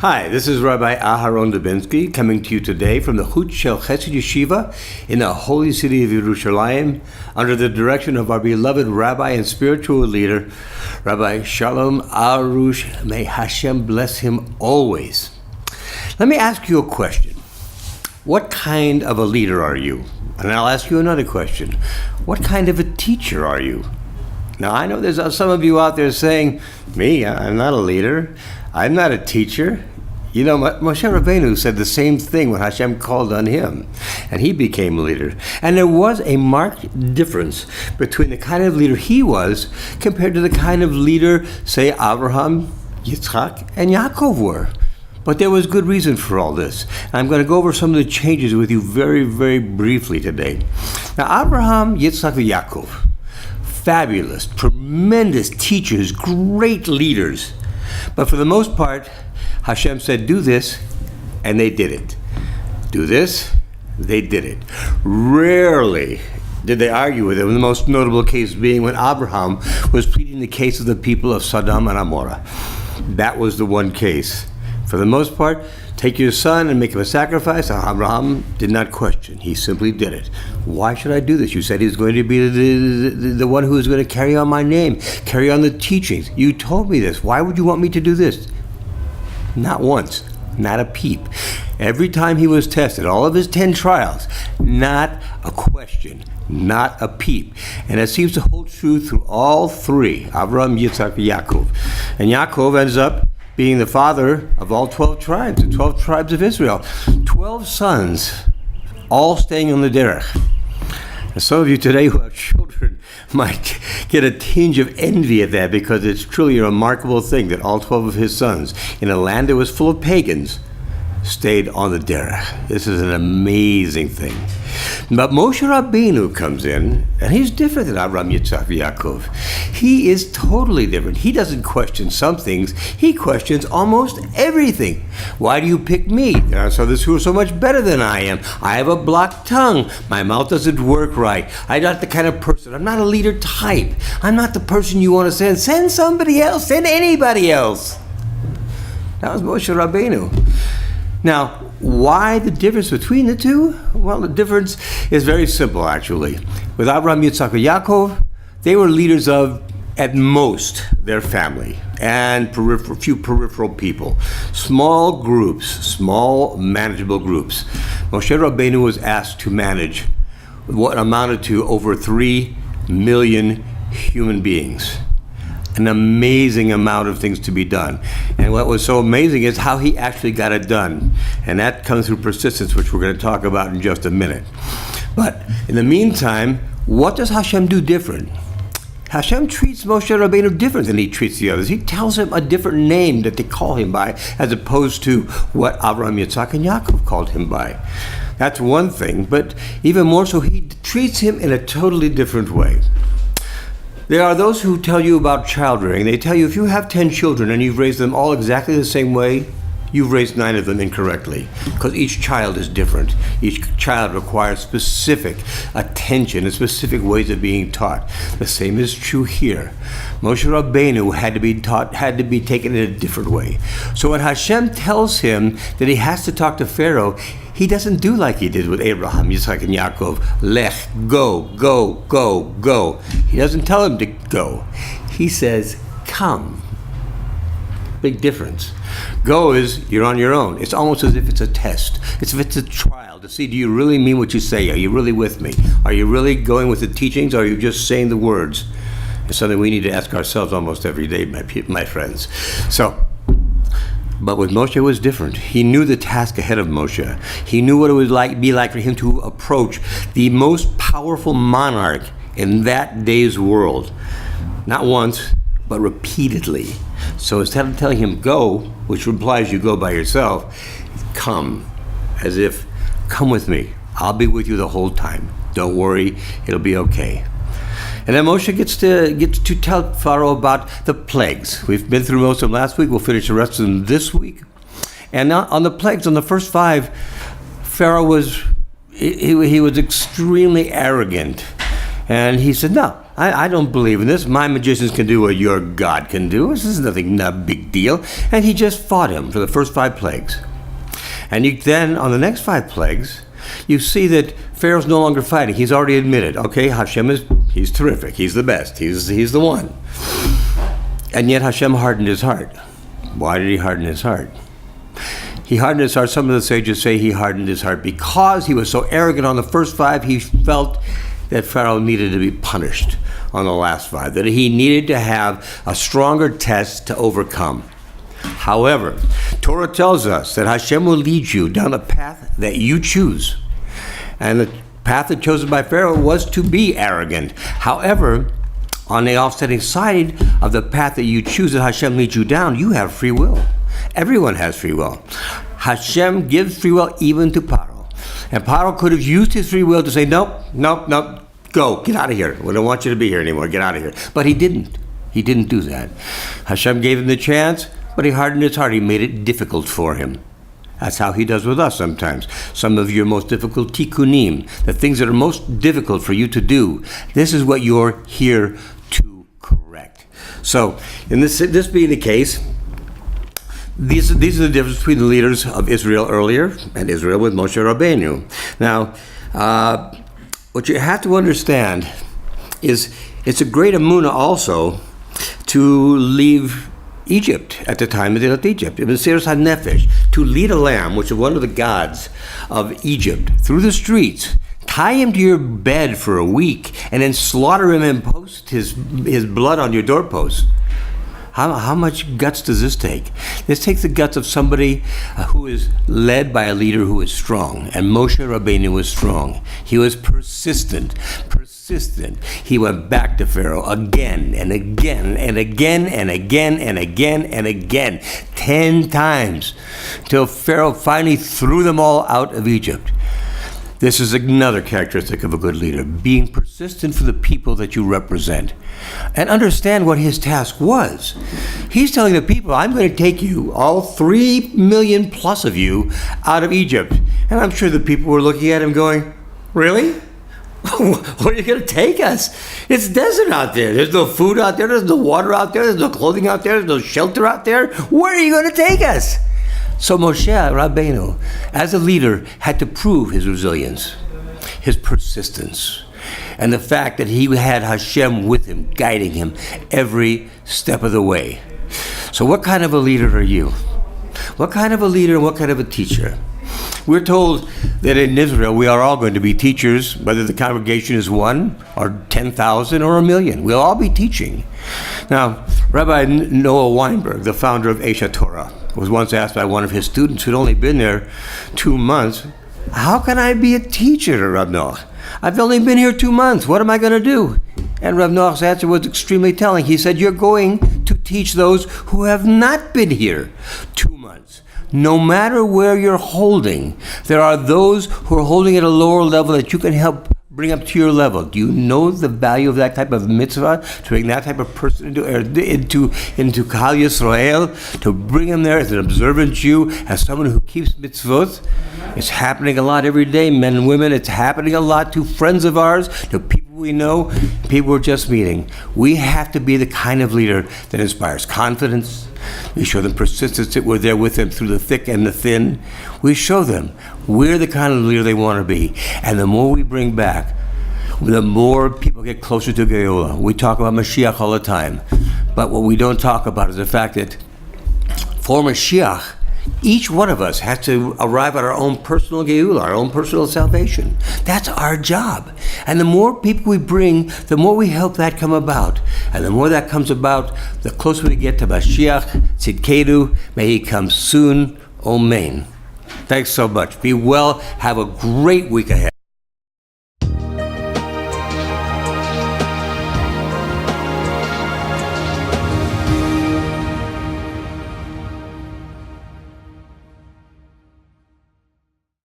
Hi, this is Rabbi Aharon Dubinsky coming to you today from the Chut Shel Chesed Yeshiva in the holy city of Yerushalayim under the direction of our beloved Rabbi and spiritual leader, Rabbi Shalom Arush. May Hashem bless him always. Let me ask you a question. What kind of a leader are you? And I'll ask you another question. What kind of a teacher are you? Now, I know there's some of you out there saying, me, I'm not a leader. I'm not a teacher. You know, Moshe Rabbeinu said the same thing when Hashem called on him, and he became a leader. And there was a marked difference between the kind of leader he was compared to the kind of leader, say, Abraham, Yitzchak, and Yaakov were. But there was good reason for all this. And I'm going to go over some of the changes with you very, very briefly today. Now, Abraham, Yitzchak, and Yaakov, fabulous, tremendous teachers, great leaders. But for the most part, Hashem said, do this, and they did it. Do this, they did it. Rarely did they argue with him, the most notable case being when Abraham was pleading the case of the people of Sodom and Amorah. That was the one case. For the most part, take your son and make him a sacrifice. Abraham did not question. He simply did it. Why should I do this? You said he was going to be the one who was going to carry on my name, carry on the teachings. You told me this. Why would you want me to do this? Not once, not a peep. Every time he was tested, all of his 10 trials, not a question, not a peep. And it seems to hold true through all three, Abraham, Yitzchak, and Yaakov. And Yaakov ends up being the father of all 12 tribes, the 12 tribes of Israel. 12 sons, all staying on the derech. And some of you today who have children might get a tinge of envy at that, because it's truly a remarkable thing that all 12 of his sons, in a land that was full of pagans, stayed on the derech. This is an amazing thing. But Moshe Rabbeinu comes in, and he's different than Abraham, Yitzchak, Yaakov. He is totally different. He doesn't question some things. He questions almost everything. Why do you pick me? There are others who are so much better than I am. I have a blocked tongue. My mouth doesn't work right. I'm not the kind of person. I'm not a leader type. I'm not the person you want to send. Send somebody else. Send anybody else. That was Moshe Rabbeinu. Now, why the difference between the two? Well, the difference is very simple, actually. With Abraham, Yitzchak, and Yaakov, they were leaders of, at most, their family and a few peripheral people. Small groups, small manageable groups. Moshe Rabbeinu was asked to manage what amounted to over 3 million human beings. An amazing amount of things to be done. And what was so amazing is how he actually got it done. And that comes through persistence, which we're going to talk about in just a minute. But in the meantime, what does Hashem do different? Hashem treats Moshe Rabbeinu different than he treats the others. He tells him a different name that they call him by, as opposed to what Abraham, Yitzchak, and Yaakov called him by. That's one thing, but even more so, he treats him in a totally different way. There are those who tell you about child rearing. They tell you if you have 10 children and you've raised them all exactly the same way, you've raised 9 of them incorrectly, because each child is different. Each child requires specific attention and specific ways of being taught. The same is true here. Moshe Rabbeinu had to be taken in a different way. So when Hashem tells him that he has to talk to Pharaoh, he doesn't do like he did with Abraham, Yitzchak, and Yaakov. Lech, go, go, go, go. He doesn't tell him to go. He says, come. Big difference. Go is you're on your own. It's almost as if it's a test. It's if it's a trial to see, do you really mean what you say? Are you really with me? Are you really going with the teachings, or are you just saying the words? It's something we need to ask ourselves almost every day, my friends. But with Moshe, it was different. He knew the task ahead of Moshe. He knew what it would be like for him to approach the most powerful monarch in that day's world. Not once, but repeatedly. So instead of telling him go, which implies you go by yourself, come, as if, come with me. I'll be with you the whole time. Don't worry, it'll be okay. And then Moshe gets to tell Pharaoh about the plagues. We've been through most of them last week. We'll finish the rest of them this week. And now on the plagues, on the first 5, Pharaoh was extremely arrogant. And he said, no, I don't believe in this. My magicians can do what your God can do. This is nothing, not a big deal. And he just fought him for the first 5 plagues. And then, on the next 5 plagues, you see that Pharaoh's no longer fighting. He's already admitted, okay, he's terrific. He's the best. He's the one. And yet Hashem hardened his heart. Why did he harden his heart? He hardened his heart. Some of the sages say he hardened his heart because he was so arrogant on the first 5, he felt that Pharaoh needed to be punished on the last 5, that he needed to have a stronger test to overcome. However, Torah tells us that Hashem will lead you down a path that you choose. And the path that chosen by Pharaoh was to be arrogant. However, on the offsetting side of the path that you choose that Hashem leads you down, you have free will. Everyone has free will. Hashem gives free will even to Pharaoh. And Pharaoh could have used his free will to say, nope, go, get out of here. We don't want you to be here anymore, get out of here. But he didn't. He didn't do that. Hashem gave him the chance, but he hardened his heart. He made it difficult for him. That's how he does with us sometimes. Some of your most difficult tikkunim, the things that are most difficult for you to do, this is what you're here to correct. So, in this being the case, these are the difference between the leaders of Israel earlier and Israel with Moshe Rabbeinu. Now, what you have to understand is it's a great emunah also to leave Egypt at the time that they left Egypt. In Mesiras HaNefesh, to lead a lamb, which is one of the gods of Egypt, through the streets, tie him to your bed for a week, and then slaughter him and post his blood on your doorpost. How much guts does this take? This takes the guts of somebody who is led by a leader who is strong. And Moshe Rabbeinu was strong. He was persistent. He went back to Pharaoh again and again and again and again and again and again, 10 times, till Pharaoh finally threw them all out of Egypt. This is another characteristic of a good leader, being persistent for the people that you represent. And understand what his task was. He's telling the people, I'm going to take you, all 3 million plus of you, out of Egypt. And I'm sure the people were looking at him going, really? Where are you going to take us? It's desert out there. There's no food out there. There's no water out there. There's no clothing out there. There's no shelter out there. Where are you going to take us? So Moshe Rabbeinu, as a leader, had to prove his resilience, his persistence, and the fact that he had Hashem with him, guiding him every step of the way. So what kind of a leader are you? What kind of a leader and what kind of a teacher? We're told that in Israel we are all going to be teachers, whether the congregation is 1 or 10,000 or 1,000,000. We'll all be teaching. Now, Rabbi Noah Weinberg, the founder of Torah, was once asked by one of his students who'd only been there 2 months, how can I be a teacher, Rav Noach? I've only been here 2 months. What am I going to do? And Rav Noach's answer was extremely telling. He said, you're going to teach those who have not been here 2 months. No matter where you're holding, there are those who are holding at a lower level that you can help bring up to your level. Do you know the value of that type of mitzvah, to bring that type of person into Kahal Yisrael, to bring him there as an observant Jew, as someone who keeps mitzvot? It's happening a lot every day, men and women. It's happening a lot to friends of ours, to people we know, people we're just meeting. We have to be the kind of leader that inspires confidence. We show them persistence, that we're there with them through the thick and the thin. We show them we're the kind of leader they want to be. And the more we bring back, the more people get closer to Geula. We talk about Mashiach all the time. But what we don't talk about is the fact that for Mashiach, each one of us has to arrive at our own personal Geula, our own personal salvation. That's our job. And the more people we bring, the more we help that come about. And the more that comes about, the closer we get to Mashiach, Tzidkenu, may he come soon. Amen. Thanks so much. Be well. Have a great week ahead.